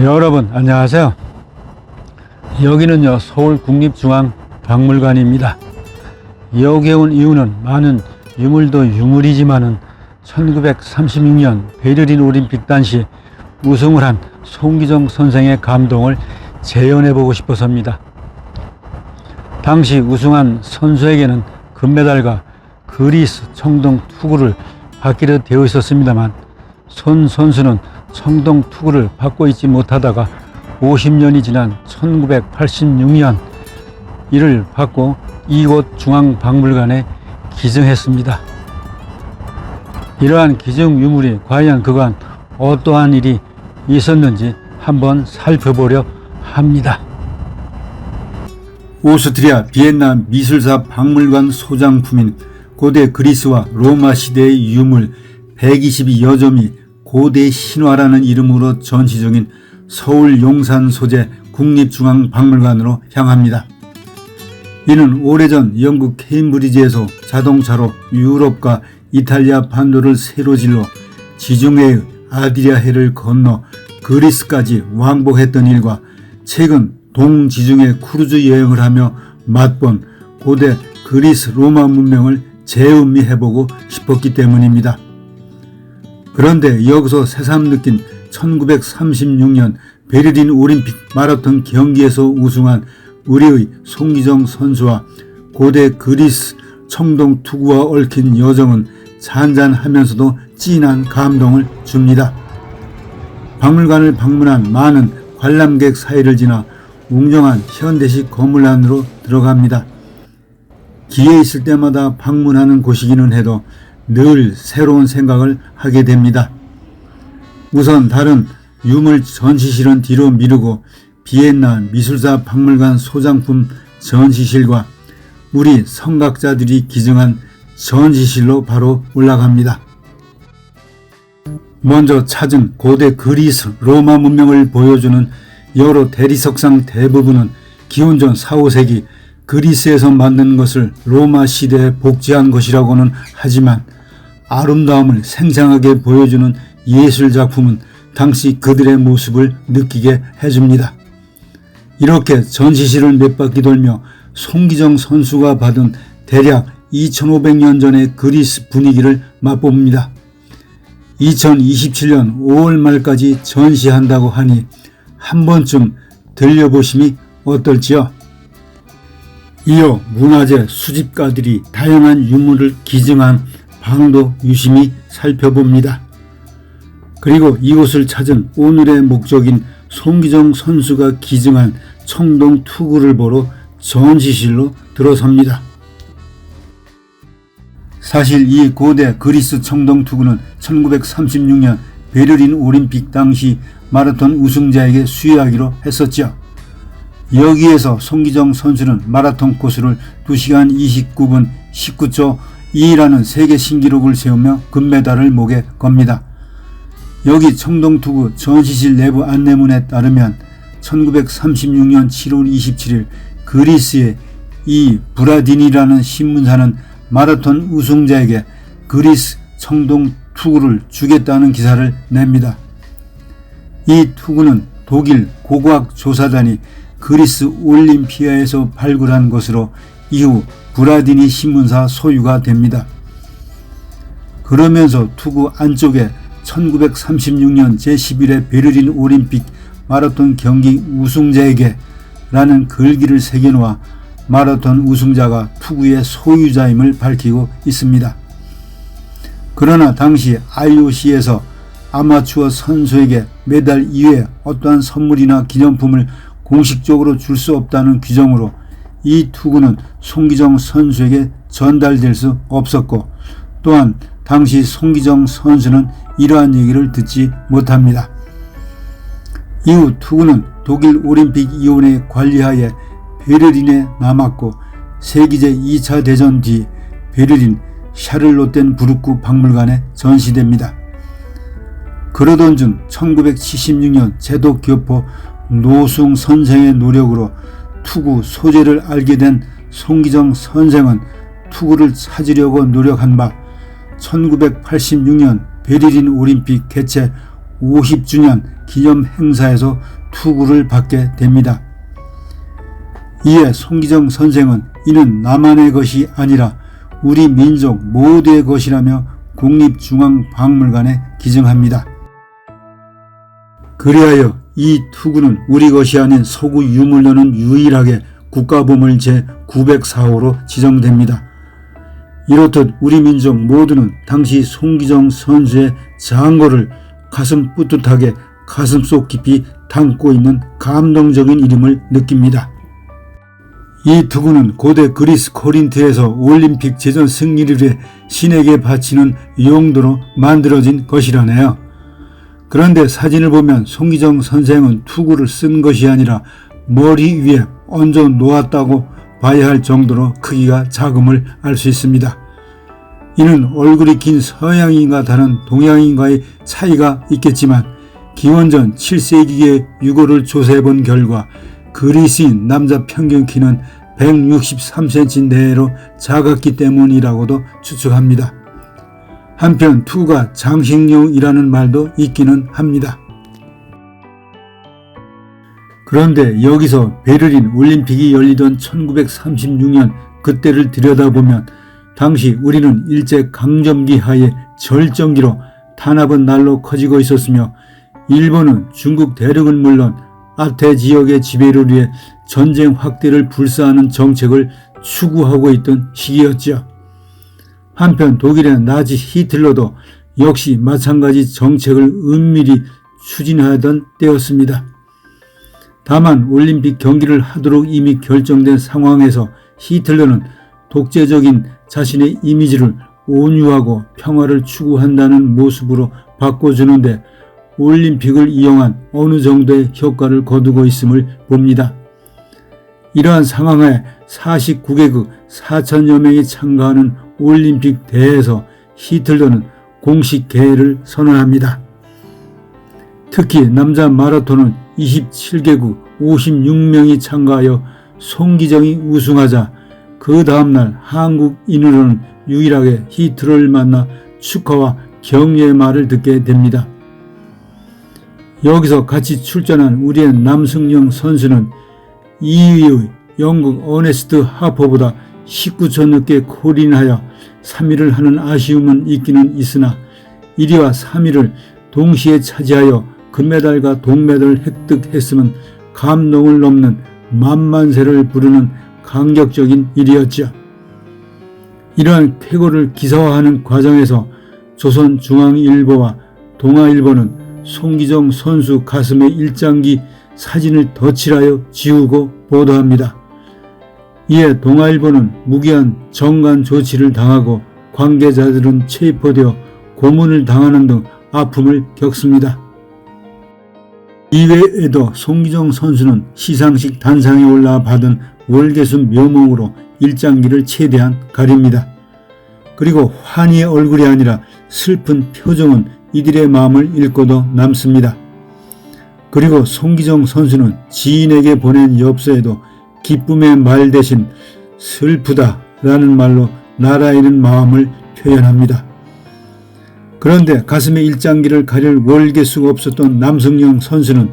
여러분 안녕하세요. 여기는요 서울국립중앙박물관입니다. 여기에 온 이유는 많은 유물도 유물이지만은 1936년 베를린 올림픽 당시 우승을 한 송기정 선생의 감동을 재현해 보고 싶어서입니다. 당시 우승한 선수에게는 금메달과 그리스 청동 투구를 받기로 되어 있었습니다만 손 선수는 청동 투구를 받고 있지 못하다가 50년이 지난 1986년 이를 받고 이곳 중앙박물관에 기증했습니다. 이러한 기증 유물이 과연 그간 어떠한 일이 있었는지 한번 살펴보려 합니다. 오스트리아 비엔나 미술사 박물관 소장품인 고대 그리스와 로마 시대의 유물 122여 점이 고대 신화라는 이름으로 전시 중인 서울 용산 소재 국립중앙박물관으로 향합니다. 이는 오래전 영국 케임브리지에서 자동차로 유럽과 이탈리아 반도를 세로질러 지중해의 아드리아해를 건너 그리스까지 왕복했던 일과 최근 동지중해 크루즈 여행을 하며 맛본 고대 그리스 로마 문명을 재음미해보고 싶었기 때문입니다. 그런데 여기서 새삼 느낀 1936년 베를린 올림픽 마라톤 경기에서 우승한 우리의 송기정 선수와 고대 그리스 청동 투구와 얽힌 여정은 잔잔하면서도 진한 감동을 줍니다. 박물관을 방문한 많은 관람객 사이를 지나 웅장한 현대식 건물 안으로 들어갑니다. 기회 있을 때마다 방문하는 곳이기는 해도 늘 새로운 생각을 하게 됩니다. 우선 다른 유물 전시실은 뒤로 미루고 비엔나 미술사 박물관 소장품 전시실과 우리 성각자들이 기증한 전시실로 바로 올라갑니다. 먼저 찾은 고대 그리스 로마 문명을 보여주는 여러 대리석상 대부분은 기원전 4, 5세기 그리스에서 만든 것을 로마 시대에 복제한 것이라고는 하지만 아름다움을 생생하게 보여주는 예술작품은 당시 그들의 모습을 느끼게 해줍니다. 이렇게 전시실을 몇 바퀴 돌며 송기정 선수가 받은 대략 2500년 전의 그리스 분위기를 맛봅니다. 2027년 5월 말까지 전시한다고 하니 한 번쯤 들려보심이 어떨지요? 이어 문화재 수집가들이 다양한 유물을 기증한 방도 유심히 살펴봅니다. 그리고 이곳을 찾은 오늘의 목적인 송기정 선수가 기증한 청동 투구를 보러 전시실로 들어섭니다. 사실 이 고대 그리스 청동 투구는 1936년 베를린 올림픽 당시 마라톤 우승자에게 수여하기로 했었죠. 여기에서 송기정 선수는 마라톤 코스를 2시간 29분 19초 2라는 세계 신기록을 세우며 금메달을 목에 겁니다. 여기 청동투구 전시실 내부 안내문에 따르면 1936년 7월 27일 그리스의 이 브라딘이라는 신문사는 마라톤 우승자에게 그리스 청동투구를 주겠다는 기사를 냅니다. 이 투구는 독일 고고학조사단이 그리스 올림피아에서 발굴한 것으로 이후 브라디니 신문사 소유가 됩니다. 그러면서 투구 안쪽에 1936년 제11회 베를린 올림픽 마라톤 경기 우승자에게 라는 글귀를 새겨놓아 마라톤 우승자가 투구의 소유자임을 밝히고 있습니다. 그러나 당시 IOC에서 아마추어 선수에게 메달 이외에 어떠한 선물이나 기념품을 공식적으로 줄 수 없다는 규정으로 이 투구는 송기정 선수에게 전달될 수 없었고 또한 당시 송기정 선수는 이러한 얘기를 듣지 못합니다. 이후 투구는 독일 올림픽위원회 관리하에 베를린에 남았고 세계제 2차 대전 뒤 베를린 샤를롯텐부르크 박물관에 전시됩니다. 그러던 중 1976년 제독교포 노승 선생의 노력으로 투구 소재를 알게 된 송기정 선생은 투구를 찾으려고 노력한 바 1986년 베를린 올림픽 개최 50주년 기념 행사에서 투구를 받게 됩니다. 이에 송기정 선생은 이는 나만의 것이 아니라 우리 민족 모두의 것이라며 국립중앙박물관에 기증합니다. 그리하여 이 투구는 우리 것이 아닌 서구 유물로는 유일하게 국가보물 제904호로 지정됩니다. 이렇듯 우리 민족 모두는 당시 송기정 선수의 장고를 가슴 뿌듯하게 가슴속 깊이 담고 있는 감동적인 이름을 느낍니다. 이 투구는 고대 그리스 코린트에서 올림픽 제전 승리를 위해 신에게 바치는 용도로 만들어진 것이라네요. 그런데 사진을 보면 송기정 선생은 투구를 쓴 것이 아니라 머리 위에 얹어 놓았다고 봐야 할 정도로 크기가 작음을 알 수 있습니다. 이는 얼굴이 긴 서양인과 다른 동양인과의 차이가 있겠지만 기원전 7세기의 유골을 조사해본 결과 그리스인 남자 평균 키는 163cm 내외로 작았기 때문이라고도 추측합니다. 한편 투가 장식용이라는 말도 있기는 합니다. 그런데 여기서 베를린 올림픽이 열리던 1936년 그때를 들여다보면 당시 우리는 일제강점기 하에 절정기로 탄압은 날로 커지고 있었으며 일본은 중국 대륙은 물론 아태 지역의 지배를 위해 전쟁 확대를 불사하는 정책을 추구하고 있던 시기였죠. 한편 독일의 나치 히틀러도 역시 마찬가지 정책을 은밀히 추진하던 때였습니다. 다만 올림픽 경기를 하도록 이미 결정된 상황에서 히틀러는 독재적인 자신의 이미지를 온유하고 평화를 추구한다는 모습으로 바꿔주는데 올림픽을 이용한 어느 정도의 효과를 거두고 있음을 봅니다. 이러한 상황에 49개국 4천여 명이 참가하는 올림픽 대회에서 히틀러는 공식 개회를 선언합니다. 특히 남자 마라톤은 27개국 56명이 참가하여 송기정이 우승하자 그 다음날 한국인으로는 유일하게 히틀러를 만나 축하와 격려의 말을 듣게 됩니다. 여기서 같이 출전한 우리의 남승영 선수는 2위의 영국 어네스트 하퍼보다 19초 늦게 콜인하여 3위를 하는 아쉬움은 있기는 있으나 1위와 3위를 동시에 차지하여 금메달과 동메달을 획득했음은 감동을 넘는 만만세를 부르는 감격적인 일이었죠. 이러한 쾌거를 기사화하는 과정에서 조선중앙일보와 동아일보는 송기정 선수 가슴에 일장기 사진을 덧칠하여 지우고 보도합니다. 이에 동아일보는 무기한 정관 조치를 당하고 관계자들은 체포되어 고문을 당하는 등 아픔을 겪습니다. 이외에도 송기정 선수는 시상식 단상에 올라 받은 월계수 묘목으로 일장기를 최대한 가립니다. 그리고 환희의 얼굴이 아니라 슬픈 표정은 이들의 마음을 읽고도 남습니다. 그리고 송기정 선수는 지인에게 보낸 엽서에도 기쁨의 말 대신 슬프다라는 말로 나라이는 마음을 표현합니다. 그런데 가슴에 일장기를 가릴 월계수가 없었던 남승영 선수는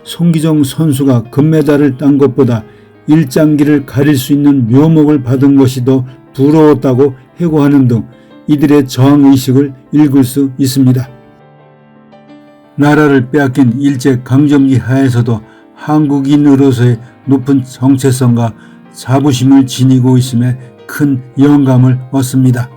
송기정 선수가 금메달을 딴 것보다 일장기를 가릴 수 있는 묘목을 받은 것이 더 부러웠다고 해고하는 등 이들의 저항의식을 읽을 수 있습니다. 나라를 빼앗긴 일제강점기 하에서도 한국인으로서의 높은 정체성과 자부심을 지니고 있음에 큰 영감을 얻습니다.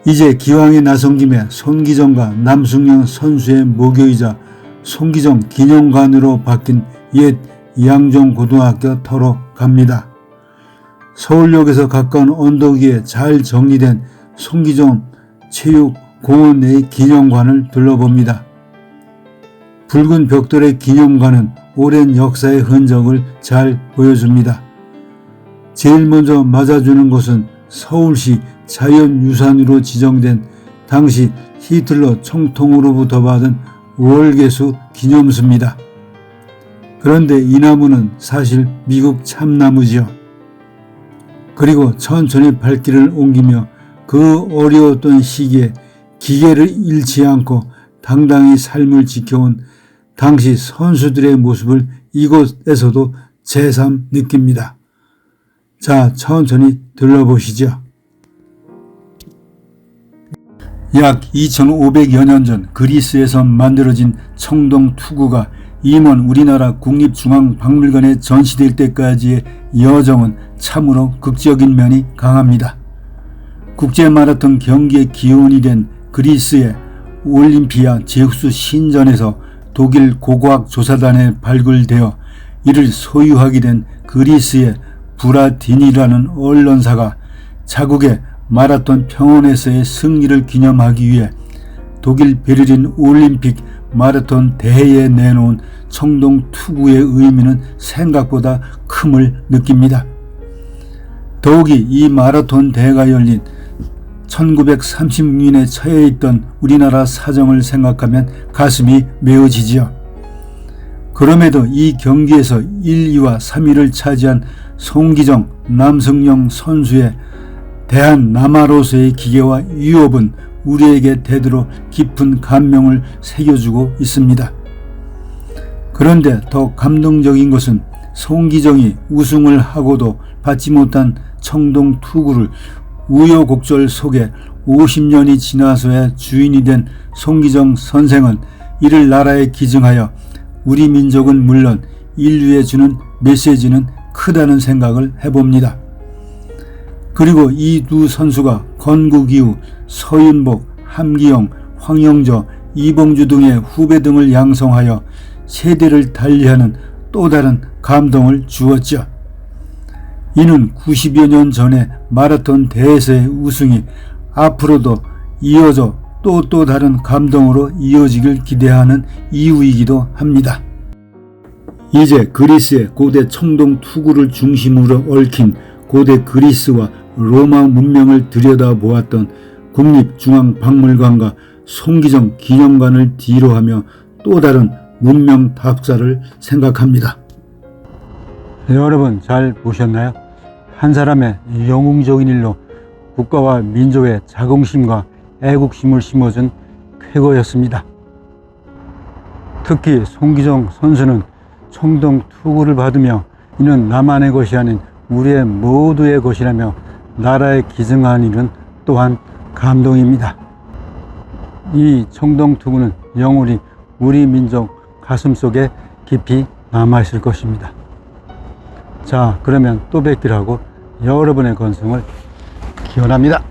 이제 기왕에 나선 김에 송기정과 남승영 선수의 모교이자 송기정 기념관으로 바뀐 옛 양정고등학교 터로 갑니다. 서울역에서 가까운 언덕 위에 잘 정리된 송기정 체육공원 내의 기념관을 둘러봅니다. 붉은 벽돌의 기념관은 오랜 역사의 흔적을 잘 보여줍니다. 제일 먼저 맞아주는 곳은 서울시 자연유산으로 지정된 당시 히틀러 총통으로부터 받은 월계수 기념수입니다. 그런데 이 나무는 사실 미국 참나무지요. 그리고 천천히 발길을 옮기며 그 어려웠던 시기에 기계를 잃지 않고 당당히 삶을 지켜온 당시 선수들의 모습을 이곳에서도 새삼 느낍니다. 자, 천천히 들러보시죠. 약 2500여 년 전 그리스에서 만들어진 청동 투구가 임원 우리나라 국립중앙박물관에 전시될 때까지의 여정은 참으로 극적인 면이 강합니다. 국제마라톤 경기의 기원이 된 그리스의 올림피아 제우스 신전에서 독일 고고학조사단에 발굴되어 이를 소유하게 된 그리스의 브라딘이라는 언론사가 자국의 마라톤 평원에서의 승리를 기념하기 위해 독일 베를린 올림픽 마라톤 대회에 내놓은 청동 투구의 의미는 생각보다 큼을 느낍니다. 더욱이 이 마라톤 대회가 열린 1936년에 처해 있던 우리나라 사정을 생각하면 가슴이 메어지지요. 그럼에도 이 경기에서 1, 2와 3위를 차지한 송기정, 남승용 선수의 대한남아로서의 기계와 위협은 우리에게 대대로 깊은 감명을 새겨주고 있습니다. 그런데 더 감동적인 것은 송기정이 우승을 하고도 받지 못한 청동 투구를 우여곡절 속에 50년이 지나서야 주인이 된 송기정 선생은 이를 나라에 기증하여 우리 민족은 물론 인류에 주는 메시지는 크다는 생각을 해봅니다. 그리고 이 두 선수가 건국 이후 서윤복, 함기영, 황영조, 이봉주 등의 후배 등을 양성하여 세대를 달리하는 또 다른 감동을 주었죠. 이는 90여 년 전에 마라톤 대회에서의 우승이 앞으로도 이어져 또 다른 감동으로 이어지길 기대하는 이유이기도 합니다. 이제 그리스의 고대 청동 투구를 중심으로 얽힌 고대 그리스와 로마 문명을 들여다보았던 국립중앙박물관과 송기정 기념관을 뒤로하며 또 다른 문명 답사를 생각합니다. 여러분 잘 보셨나요? 한 사람의 영웅적인 일로 국가와 민족의 자긍심과 애국심을 심어준 쾌거였습니다. 특히 송기정 선수는 청동 투구를 받으며 이는 나만의 것이 아닌 우리의 모두의 것이라며 나라에 기증한 일은 또한 감동입니다. 이 청동 투구는 영원히 우리 민족 가슴속에 깊이 남아있을 것입니다. 자, 그러면 또 뵙기로 하고 여러분의 건승을 기원합니다.